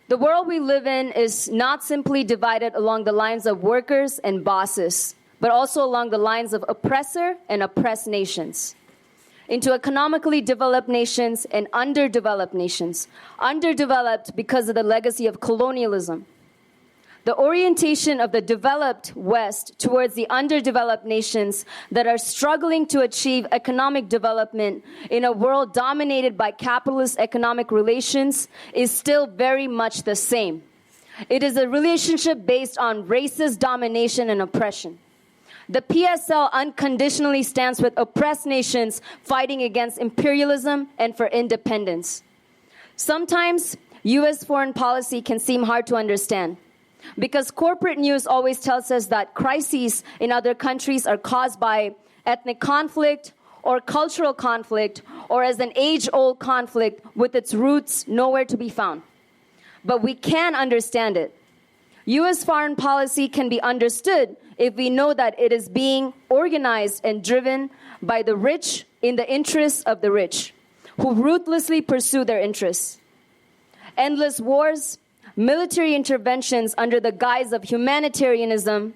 The world we live in is not simply divided along the lines of workers and bosses, but also along the lines of oppressor and oppressed nations, into economically developed nations and underdeveloped nations. Underdeveloped because of the legacy of colonialism. The orientation of the developed West towards the underdeveloped nations that are struggling to achieve economic development in a world dominated by capitalist economic relations is still very much the same. It is a relationship based on racist domination and oppression. The PSL unconditionally stands with oppressed nations fighting against imperialism and for independence. Sometimes, U.S. foreign policy can seem hard to understand, because corporate news always tells us that crises in other countries are caused by ethnic conflict or cultural conflict or as an age-old conflict with its roots nowhere to be found. But we can understand it. U.S. foreign policy can be understood if we know that it is being organized and driven by the rich in the interests of the rich, who ruthlessly pursue their interests. Endless wars, military interventions under the guise of humanitarianism,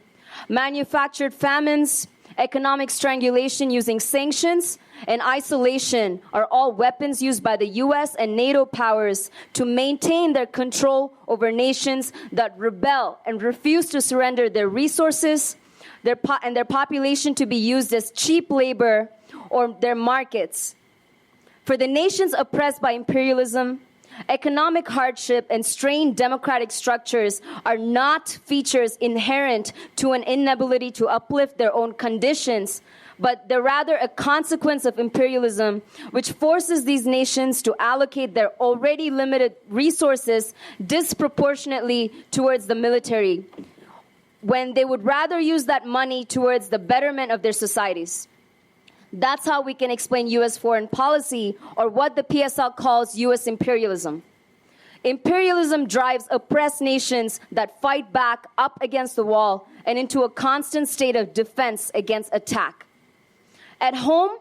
manufactured famines, economic strangulation using sanctions, and isolation are all weapons used by the US and NATO powers to maintain their control over nations that rebel and refuse to surrender their resources, and their population to be used as cheap labor or their markets. For the nations oppressed by imperialism, economic hardship and strained democratic structures are not features inherent to an inability to uplift their own conditions, but they're rather a consequence of imperialism, which forces these nations to allocate their already limited resources disproportionately towards the military, when they would rather use that money towards the betterment of their societies. That's how we can explain U.S. foreign policy, or what the PSL calls U.S. imperialism. Imperialism drives oppressed nations that fight back up against the wall and into a constant state of defense against attack. At home,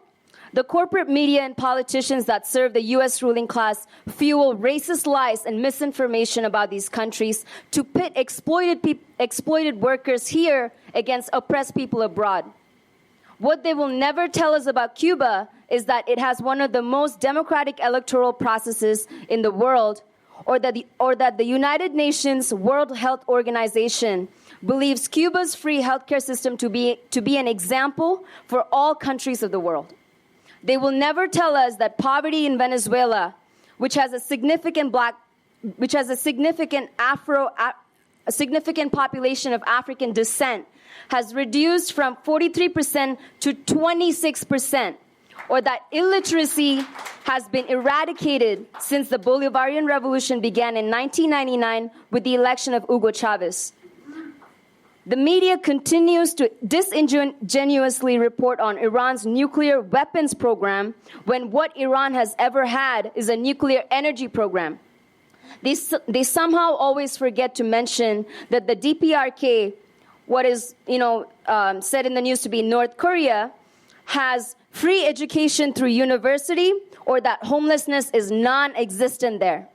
the corporate media and politicians that serve the U.S. ruling class fuel racist lies and misinformation about these countries to pit exploited workers here against oppressed people abroad. What they will never tell us about Cuba is that it has one of the most democratic electoral processes in the world, or that the United Nations World Health Organization believes Cuba's free healthcare system to be an example for all countries of the world. They will never tell us that poverty in Venezuela, which has a significant population of African descent, has reduced from 43% to 26%, or that illiteracy has been eradicated since the Bolivarian Revolution began in 1999 with the election of Hugo Chavez. The media continues to disingenuously report on Iran's nuclear weapons program when what Iran has ever had is a nuclear energy program. They somehow always forget to mention that the DPRK, what is said in the news to be North Korea, has free education through university, or that homelessness is non-existent there.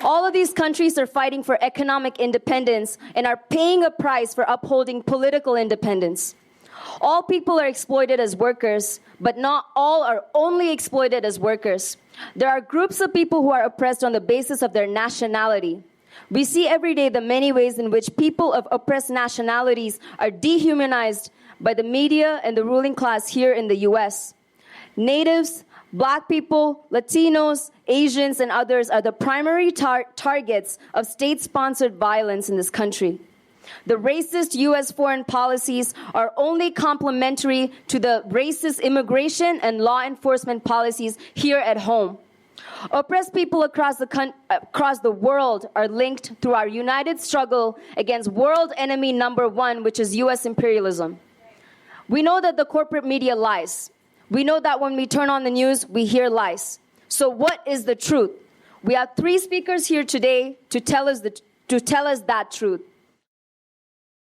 All of these countries are fighting for economic independence and are paying a price for upholding political independence. All people are exploited as workers, but not all are only exploited as workers. There are groups of people who are oppressed on the basis of their nationality. We see every day the many ways in which people of oppressed nationalities are dehumanized by the media and the ruling class here in the US. Natives, Black people, Latinos, Asians, and others are the primary targets of state-sponsored violence in this country. The racist U.S. foreign policies are only complementary to the racist immigration and law enforcement policies here at home. Oppressed people across the world are linked through our united struggle against world enemy number one, which is U.S. imperialism. We know that the corporate media lies. We know that when we turn on the news, we hear lies. So what is the truth? We have three speakers here today to tell us that truth.